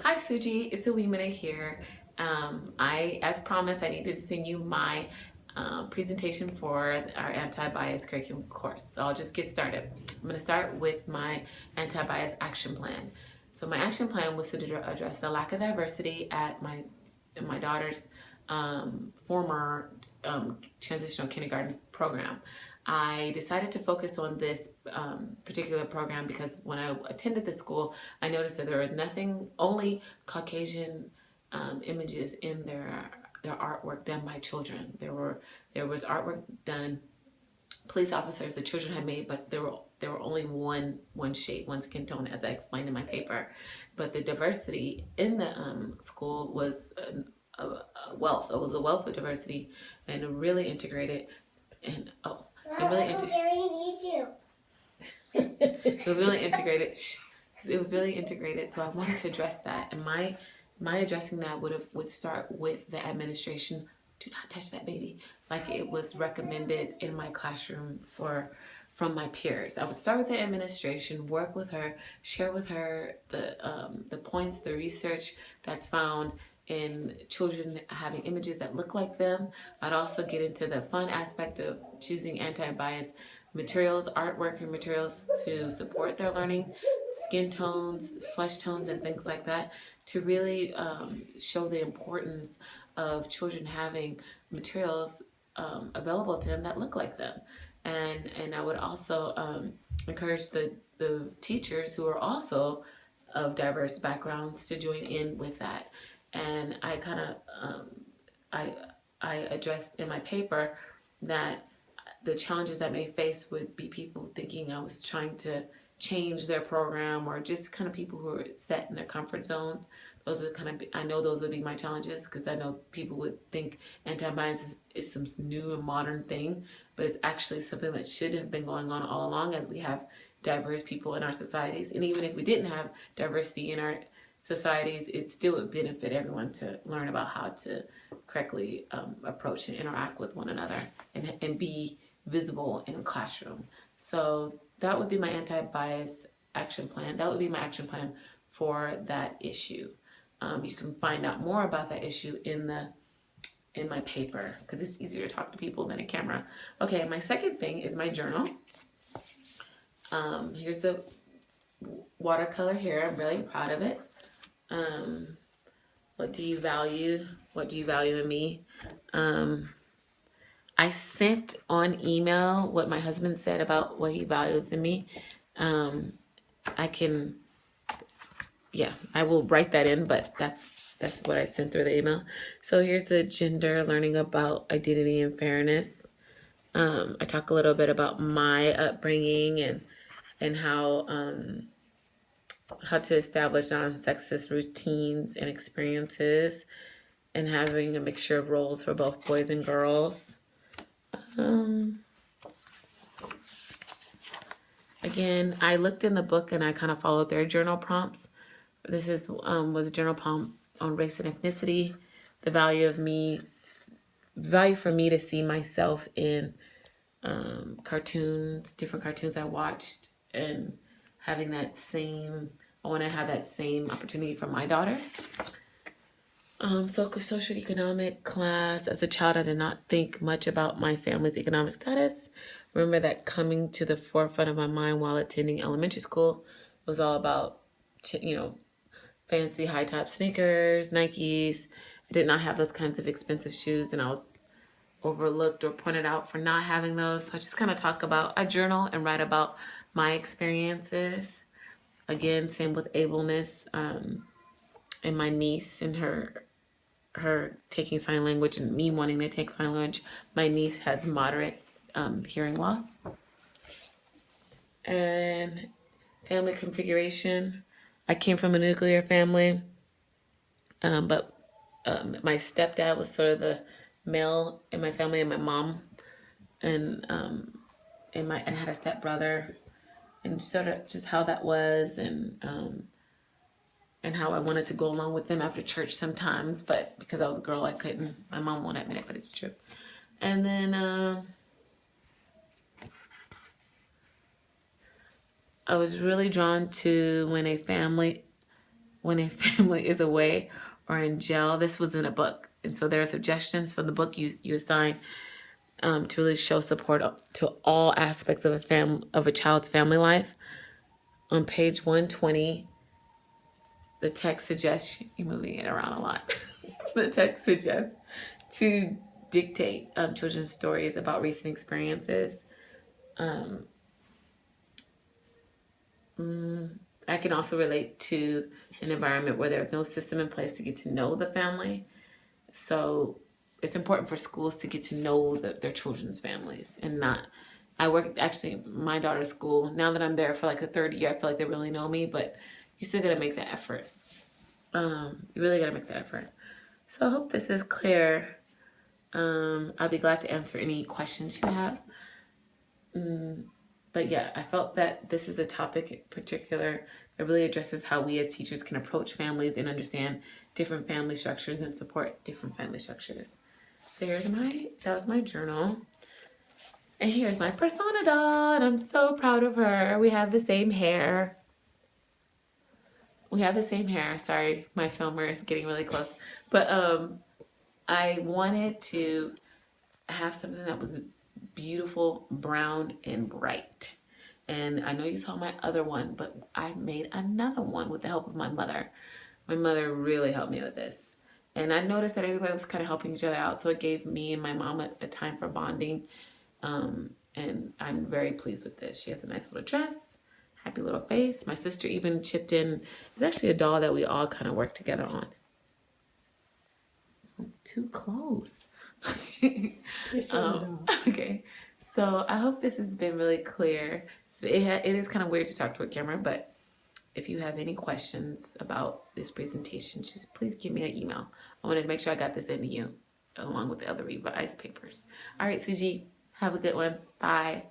Hi Suji, it's Awimene here. As promised, I needed to send you my presentation for our anti-bias curriculum course. So I'll just get started. I'm going to start with my anti-bias action plan. So my action plan was to address the lack of diversity at my daughter's former transitional kindergarten program. I decided to focus on this particular program because when I attended the school, I noticed that there were only Caucasian images in their artwork done by children. There was artwork done, police officers the children had made, but there were only one shade, one skin tone, as I explained in my paper. But the diversity in the school was a wealth. It was a wealth of diversity, and really integrated. And and really Uncle Gary needs you. it was really integrated. It was really integrated. So I wanted to address that, and my addressing that would start with the administration. Do not touch that baby, like it was recommended in my classroom from my peers. I would start with the administration, work with her, share with her the points, the research that's found in children having images that look like them. I'd also get into the fun aspect of choosing anti-bias materials, artwork and materials to support their learning, skin tones, flesh tones, and things like that, to really show the importance of children having materials available to them that look like them. And I would also encourage the teachers who are also of diverse backgrounds to join in with that. And I kind of I I addressed in my paper that the challenges that may face would be people thinking I was trying to change their program, or just kind of people who are set in their comfort zones. Those are kind of, I know those would be my challenges, because I know people would think anti-bias is some new and modern thing, but it's actually something that should have been going on all along, as we have diverse people in our societies. And even if we didn't have diversity in our societies, it still would benefit everyone to learn about how to correctly approach and interact with one another, and be visible in the classroom. So that would be my anti-bias action plan. That would be my action plan for that issue. You can find out more about that issue in my paper, because it's easier to talk to people than a camera. Okay, my second thing is my journal. Here's the watercolor here. I'm really proud of it. What do you value? What do you value in me? I sent on email what my husband said about what he values in me. I can, yeah, I will write that in, but that's what I sent through the email. So here's the gender, learning about identity and fairness. I talk a little bit about my upbringing, and how to establish non-sexist routines and experiences, and having a mixture of roles for both boys and girls. Um, Again, I looked in the book and I kind of followed their journal prompts. This was a journal prompt on race and ethnicity, the value for me to see myself in cartoons, different cartoons I watched, and having that same. I want to have that same opportunity for my daughter. Social economic class. As a child, I did not think much about my family's economic status. Remember that coming to the forefront of my mind while attending elementary school was all about, fancy high top sneakers, Nikes. I did not have those kinds of expensive shoes, and I was overlooked or pointed out for not having those. So I just kind of talk about, I journal and write about my experiences. Again, same with ableness, and my niece and her taking sign language, and me wanting to take sign language. My niece has moderate hearing loss. And family configuration. I came from a nuclear family, but my stepdad was sort of the male in my family, and my mom, and I had a stepbrother, and sort of just how that was, and how I wanted to go along with them after church sometimes, but because I was a girl, I couldn't. My mom won't admit it, but it's true. And then I was really drawn to when a family when a family is away or in jail. This was in a book. And so there are suggestions from the book you assign to really show support to all aspects of a child's family life. On page 120, the text suggests, you're moving it around a lot. The text suggests to dictate children's stories about recent experiences. I can also relate to an environment where there's no system in place to get to know the family. So it's important for schools to get to know their children's families and not. I work actually my daughter's school. Now that I'm there for like the third year, I feel like they really know me, but you still gotta make the effort. You really gotta make the effort. So I hope this is clear. I'll be glad to answer any questions you have. But yeah, I felt that this is a topic in particular that really addresses how we as teachers can approach families and understand different family structures and support different family structures. So that was my journal. And here's my persona dot. I'm so proud of her. We have the same hair. Sorry, my filmer is getting really close. But I wanted to have something that was beautiful, brown, and bright. And I know you saw my other one, but I made another one with the help of my mother. My mother really helped me with this. And I noticed that everybody was kind of helping each other out. So it gave me and my mom a time for bonding. And I'm very pleased with this. She has a nice little dress, happy little face. My sister even chipped in. It's actually a doll that we all kind of worked together on. Too close. Okay, so I hope this has been really clear. So it is kind of weird to talk to a camera, but if you have any questions about this presentation, just please give me an email. I wanted to make sure I got this into you along with the other revised papers. All right, Suji, have a good one. Bye.